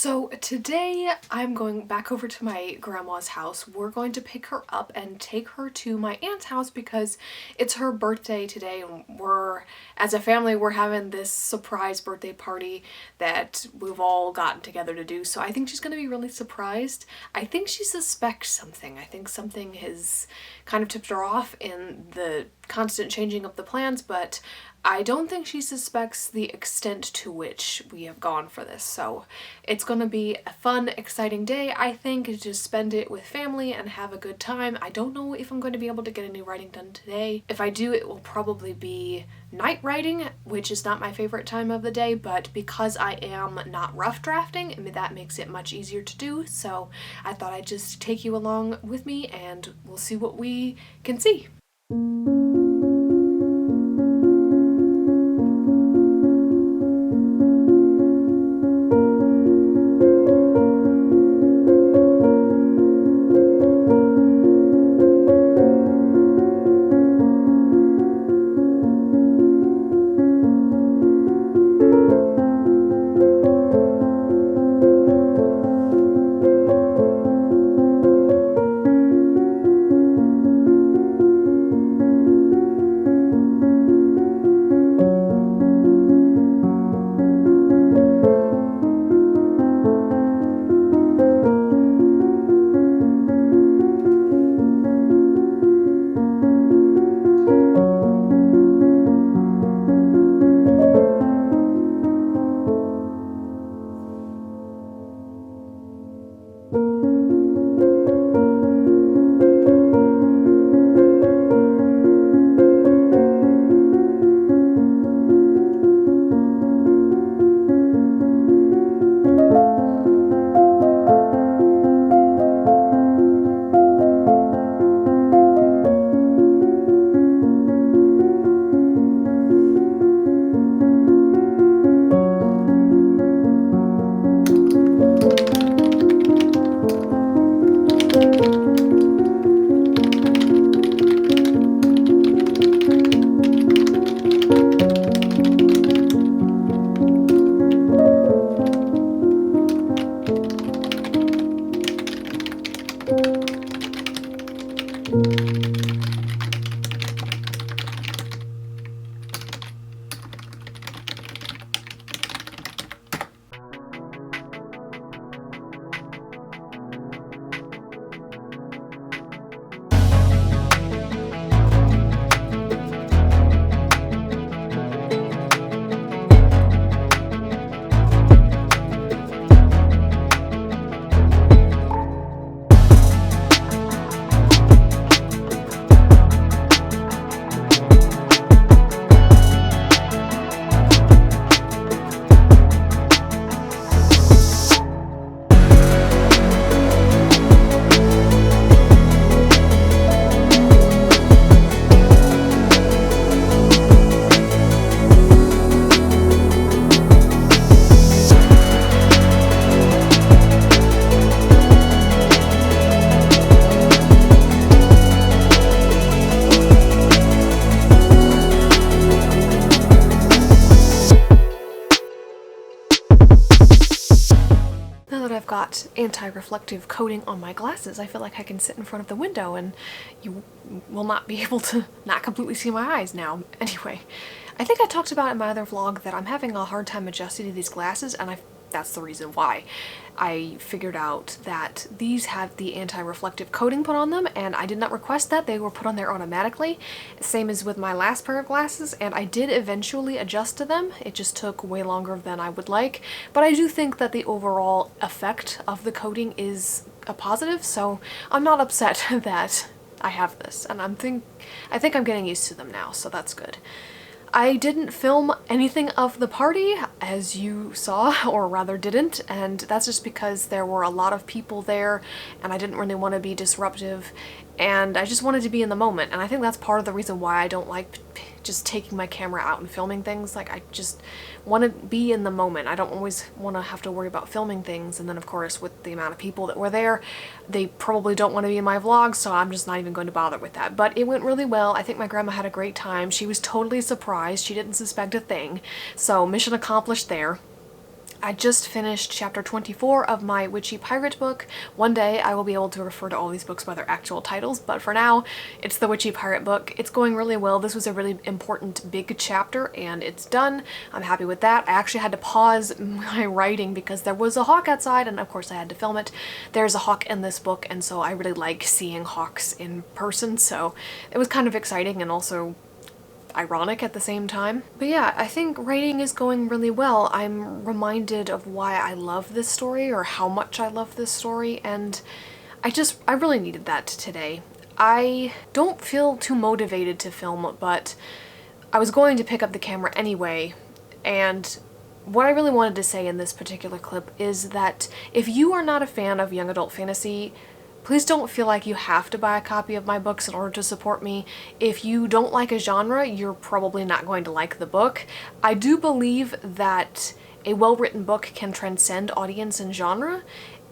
So today I'm going back over to my grandma's house. We're going to pick her up and take her to my aunt's house because it's her birthday today, and as a family, we're having this surprise birthday party that we've all gotten together to do. So I think she's going to be really surprised. I think she suspects something. I think something has kind of tipped her off in the constant changing of the plans, but I don't think she suspects the extent to which we have gone for this. So it's gonna be a fun, exciting day, I think, to just spend it with family and have a good time. I don't know if I'm going to be able to get any writing done today. If I do, it will probably be night writing, which is not my favorite time of the day, but because I am not rough drafting, that makes it much easier to do. So I thought I'd just take you along with me and we'll see what we can see. Now that I've got anti-reflective coating on my glasses, I feel like I can sit in front of the window and you will not be able to not completely see my eyes now. Anyway, I think I talked about in my other vlog that I'm having a hard time adjusting to these glasses, and that's the reason why. I figured out that these have the anti-reflective coating put on them, and I did not request that. They were put on there automatically, same as with my last pair of glasses, and I did eventually adjust to them. It just took way longer than I would like, but I do think that the overall effect of the coating is a positive, so I'm not upset that I have this, and I think I'm getting used to them now, so that's good. I didn't film anything of the party, as you saw, or rather didn't, and that's just because there were a lot of people there and I didn't really want to be disruptive, and I just wanted to be in the moment, and I think that's part of the reason why I don't like just taking my camera out and filming things. Like, I just want to be in the moment. I don't always want to have to worry about filming things, and then of course with the amount of people that were there, they probably don't want to be in my vlog, so I'm just not even going to bother with that. But it went really well. I think my grandma had a great time. She was totally surprised. She didn't suspect a thing, so mission accomplished there. I just finished chapter 24 of my witchy pirate book. One day I will be able to refer to all these books by their actual titles, but for now it's the witchy pirate book. It's going really well. This was a really important big chapter and it's done. I'm happy with that. I actually had to pause my writing because there was a hawk outside and of course I had to film it. There's a hawk in this book and so I really like seeing hawks in person, so it was kind of exciting and also ironic at the same time. But yeah, I think writing is going really well. I'm reminded of why I love this story or how much I love this story, and I really needed that today. I don't feel too motivated to film, but I was going to pick up the camera anyway, and what I really wanted to say in this particular clip is that if you are not a fan of young adult fantasy, please don't feel like you have to buy a copy of my books in order to support me. If you don't like a genre, you're probably not going to like the book. I do believe that a well-written book can transcend audience and genre,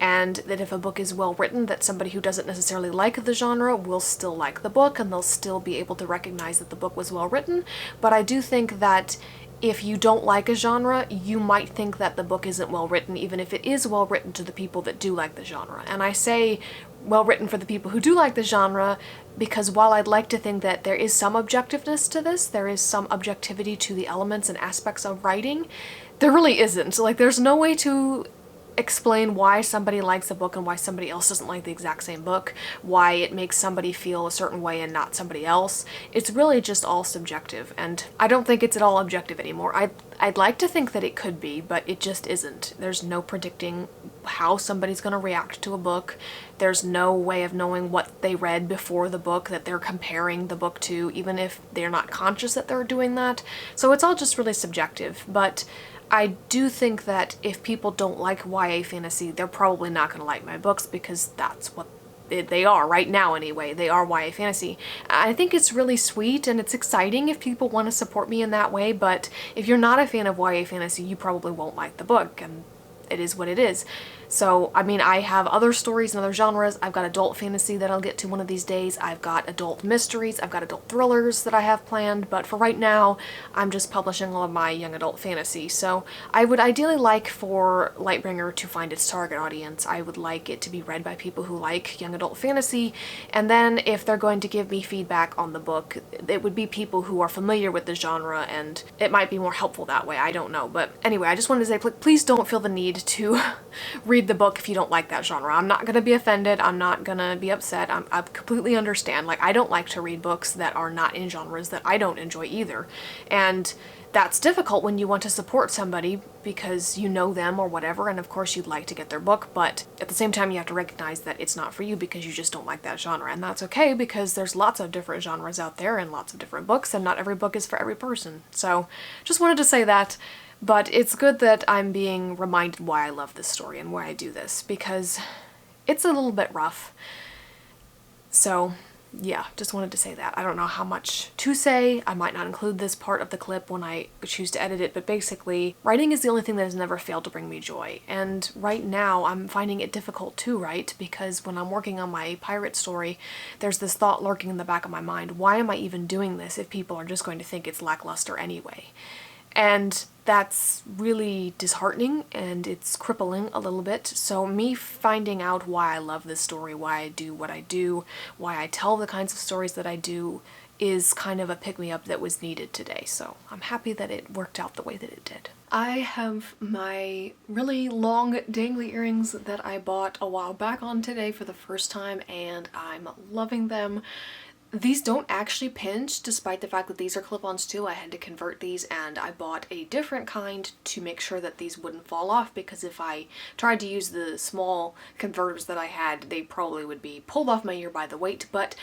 and that if a book is well written, that somebody who doesn't necessarily like the genre will still like the book and they'll still be able to recognize that the book was well written. But I do think that if you don't like a genre, you might think that the book isn't well written, even if it is well written to the people that do like the genre. And I say well written for the people who do like the genre because while I'd like to think that there is some objectiveness to this, there is some objectivity to the elements and aspects of writing, there really isn't. Like, there's no way to explain why somebody likes a book and why somebody else doesn't like the exact same book, why it makes somebody feel a certain way and not somebody else. It's really just all subjective, and I don't think it's at all objective anymore. I'd like to think that it could be, but it just isn't. There's no predicting how somebody's going to react to a book. There's no way of knowing what they read before the book that they're comparing the book to, even if they're not conscious that they're doing that. So it's all just really subjective, but I do think that if people don't like YA fantasy, they're probably not going to like my books because that's what they are right now anyway. They are YA fantasy. I think it's really sweet and it's exciting if people want to support me in that way, but if you're not a fan of YA fantasy, you probably won't like the book, and it is what it is. So, I mean, I have other stories and other genres. I've got adult fantasy that I'll get to one of these days. I've got adult mysteries. I've got adult thrillers that I have planned. But for right now, I'm just publishing all of my young adult fantasy. So I would ideally like for Lightbringer to find its target audience. I would like it to be read by people who like young adult fantasy. And then if they're going to give me feedback on the book, it would be people who are familiar with the genre, and it might be more helpful that way. I don't know. But anyway, I just wanted to say, please don't feel the need to read the book if you don't like that genre. I'm not gonna be offended. I'm not gonna be upset. I completely understand. Like, I don't like to read books that are not in genres that I don't enjoy either. And that's difficult when you want to support somebody because you know them or whatever, and of course you'd like to get their book, but at the same time you have to recognize that it's not for you because you just don't like that genre. And that's okay because there's lots of different genres out there and lots of different books, and not every book is for every person. So just wanted to say that. But it's good that I'm being reminded why I love this story and why I do this, because it's a little bit rough. So yeah, just wanted to say that. I don't know how much to say. I might not include this part of the clip when I choose to edit it, but basically, writing is the only thing that has never failed to bring me joy. And right now, I'm finding it difficult to write because when I'm working on my pirate story, there's this thought lurking in the back of my mind, why am I even doing this if people are just going to think it's lackluster anyway? And that's really disheartening and it's crippling a little bit. So me finding out why I love this story, why I do what I do, why I tell the kinds of stories that I do is kind of a pick-me-up that was needed today. So I'm happy that it worked out the way that it did. I have my really long dangly earrings that I bought a while back on today for the first time, and I'm loving them. These don't actually pinch, despite the fact that these are clip-ons too. I had to convert these and I bought a different kind to make sure that these wouldn't fall off, because if I tried to use the small converters that I had, they probably would be pulled off my ear by the weight. But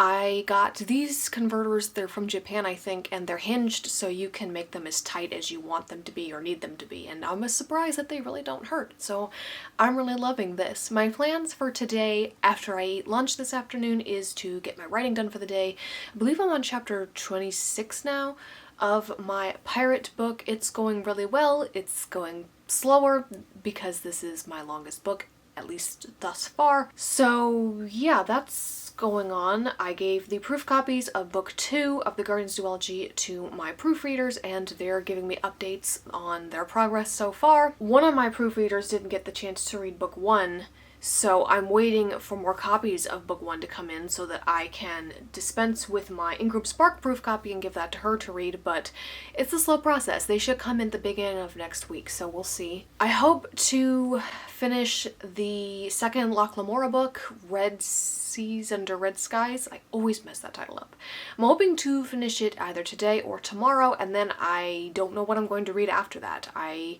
I got these converters, they're from Japan I think, and they're hinged so you can make them as tight as you want them to be or need them to be, and I'm surprised that they really don't hurt, so I'm really loving this. My plans for today after I eat lunch this afternoon is to get my writing done for the day. I believe I'm on chapter 26 now of my pirate book. It's going really well. It's going slower because this is my longest book at least thus far. So yeah, that's going on. I gave the proof copies of book 2 of the Guardians Duology to my proofreaders, and they're giving me updates on their progress so far. One of my proofreaders didn't get the chance to read book 1, so I'm waiting for more copies of book 1 to come in so that I can dispense with my in-group Spark proof copy and give that to her to read, but it's a slow process. They should come in the beginning of next week, so we'll see. I hope to finish the second Loch Lamora book, Red Seas Under Red Skies. I always mess that title up. I'm hoping to finish it either today or tomorrow, and then I don't know what I'm going to read after that. I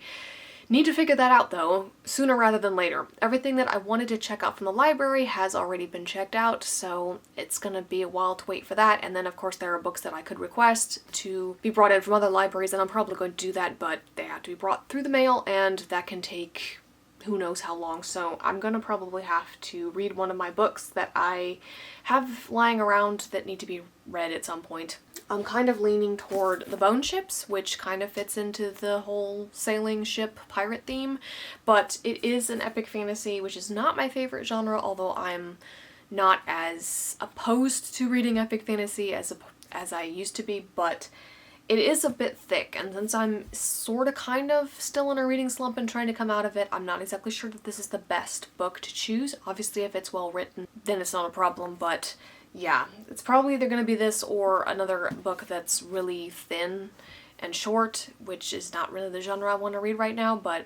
need to figure that out though, sooner rather than later. Everything that I wanted to check out from the library has already been checked out, so it's gonna be a while to wait for that. And then of course there are books that I could request to be brought in from other libraries, and I'm probably going to do that, but they have to be brought through the mail, and that can take who knows how long. So I'm gonna probably have to read one of my books that I have lying around that need to be read at some point. I'm kind of leaning toward the Bone Ships, which kind of fits into the whole sailing ship pirate theme, but it is an epic fantasy, which is not my favorite genre, although I'm not as opposed to reading epic fantasy as I used to be, but it is a bit thick, and since I'm sort of kind of still in a reading slump and trying to come out of it, I'm not exactly sure that this is the best book to choose. Obviously, if it's well written, then it's not a problem, but yeah, it's probably either going to be this or another book that's really thin and short, which is not really the genre I want to read right now, but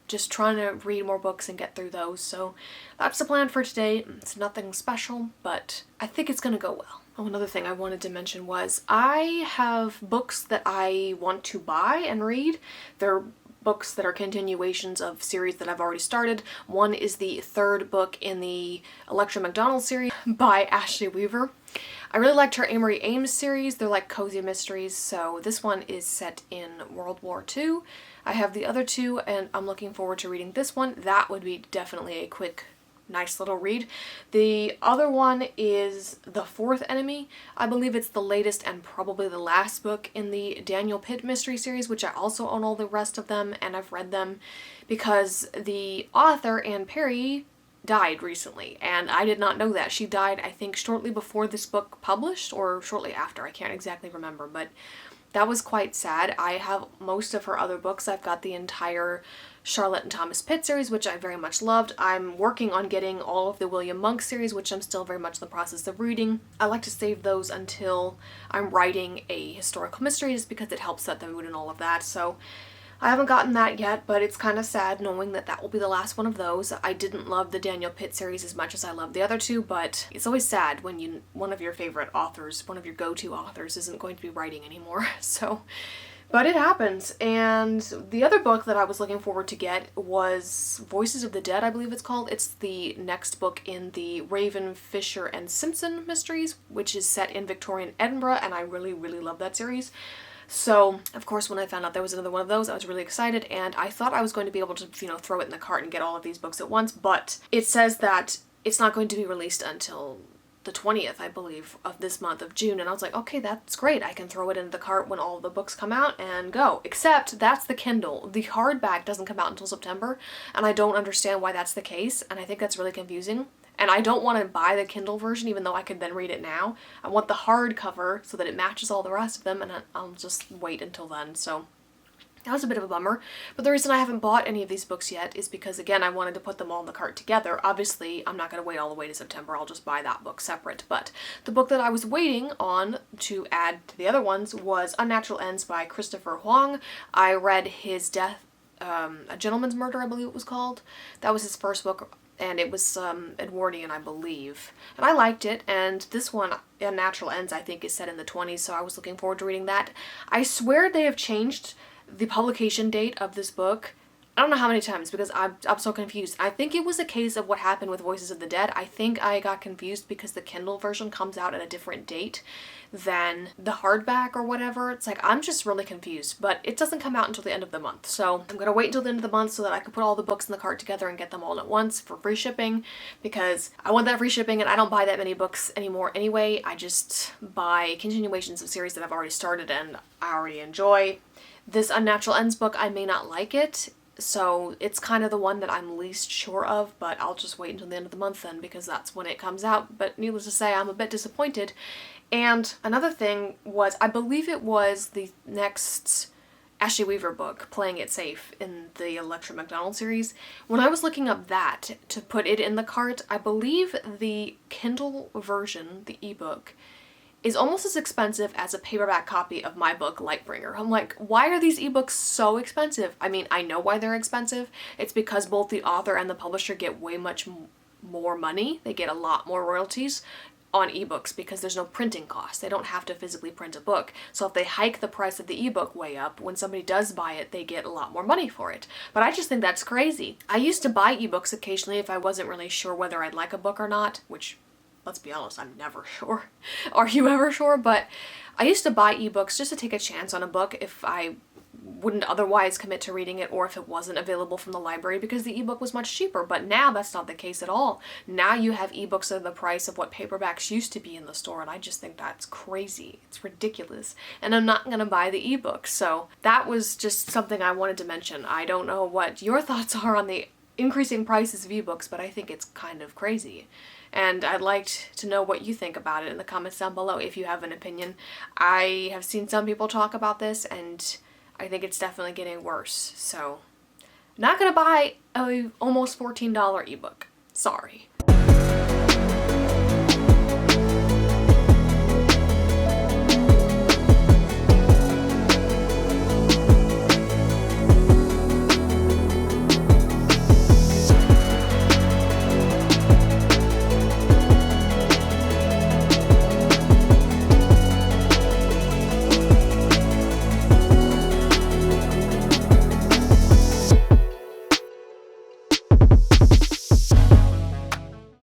just trying to read more books and get through those. So that's the plan for today. It's nothing special, but I think it's going to go well. Oh, another thing I wanted to mention was I have books that I want to buy and read. They're books that are continuations of series that I've already started. One is the third book in the Electra McDonald series by Ashley Weaver. I really liked her Amory Ames series. They're like cozy mysteries, so this one is set in World War II. I have the other two, and I'm looking forward to reading this one. That would be definitely a quick, nice little read. The other one is The Fourth Enemy. I believe it's the latest and probably the last book in the Daniel Pitt mystery series, which I also own all the rest of them, and I've read them because the author, Anne Perry, died recently, and I did not know that. She died, I think, shortly before this book published, or shortly after. I can't exactly remember, but that was quite sad. I have most of her other books. I've got the entire Charlotte and Thomas Pitt series, which I very much loved. I'm working on getting all of the William Monk series, which I'm still very much in the process of reading. I like to save those until I'm writing a historical mystery, just because it helps set the mood and all of that. So I haven't gotten that yet, but it's kind of sad knowing that that will be the last one of those. I didn't love the Daniel Pitt series as much as I loved the other two, but it's always sad when one of your favorite authors, one of your go-to authors, isn't going to be writing anymore. So, but it happens. And the other book that I was looking forward to get was Voices of the Dead, I believe it's called. It's the next book in the Raven, Fisher, and Simpson mysteries, which is set in Victorian Edinburgh, and I really, really love that series. So, of course, when I found out there was another one of those, I was really excited, and I thought I was going to be able to, throw it in the cart and get all of these books at once, but it says that it's not going to be released until the 20th, I believe, of this month of June, and I was like, okay, that's great. I can throw it into the cart when all of the books come out and go. Except that's the Kindle. The hardback doesn't come out until September, and I don't understand why that's the case, and I think that's really confusing. And I don't want to buy the Kindle version, even though I could then read it now. I want the hardcover so that it matches all the rest of them, and I'll just wait until then. So that was a bit of a bummer. But the reason I haven't bought any of these books yet is because, again, I wanted to put them all in the cart together. Obviously, I'm not going to wait all the way to September. I'll just buy that book separate. But the book that I was waiting on to add to the other ones was Unnatural Ends by Christopher Huang. I read his Death, A Gentleman's Murder, I believe it was called. That was his first book, and it was Edwardian, I believe. And I liked it, and this one, Unnatural Ends, I think is set in the 20s, so I was looking forward to reading that. I swear they have changed the publication date of this book. I don't know how many times, because I'm so confused. I think it was a case of what happened with Voices of the Dead. I think I got confused because the Kindle version comes out at a different date than the hardback or whatever. It's like, I'm just really confused, but it doesn't come out until the end of the month. So I'm gonna wait until the end of the month so that I can put all the books in the cart together and get them all at once for free shipping, because I want that free shipping, and I don't buy that many books anymore anyway. I just buy continuations of series that I've already started and I already enjoy. This Unnatural Ends book, I may not like it, so it's kind of the one that I'm least sure of, but I'll just wait until the end of the month then, because that's when it comes out. But needless to say, I'm a bit disappointed. And another thing was, I believe it was the next Ashley Weaver book, Playing It Safe, in the Electra McDonald series. When I was looking up that to put it in the cart, I believe the Kindle version, the ebook, is almost as expensive as a paperback copy of my book, Lightbringer. I'm like, why are these ebooks so expensive? I mean, I know why they're expensive. It's because both the author and the publisher get way much more money. They get a lot more royalties on ebooks because there's no printing cost. They don't have to physically print a book. So if they hike the price of the ebook way up, when somebody does buy it, they get a lot more money for it. But I just think that's crazy. I used to buy ebooks occasionally if I wasn't really sure whether I'd like a book or not, which, let's be honest, I'm never sure. Are you ever sure? But I used to buy ebooks just to take a chance on a book if I wouldn't otherwise commit to reading it, or if it wasn't available from the library, because the ebook was much cheaper. But now that's not the case at all. Now you have ebooks at the price of what paperbacks used to be in the store, and I just think that's crazy. It's ridiculous. And I'm not gonna buy the ebook. So that was just something I wanted to mention. I don't know what your thoughts are on the increasing prices of ebooks, but I think it's kind of crazy. And I'd like to know what you think about it in the comments down below if you have an opinion. I have seen some people talk about this, and I think it's definitely getting worse. So, not gonna buy a almost $14 ebook. Sorry.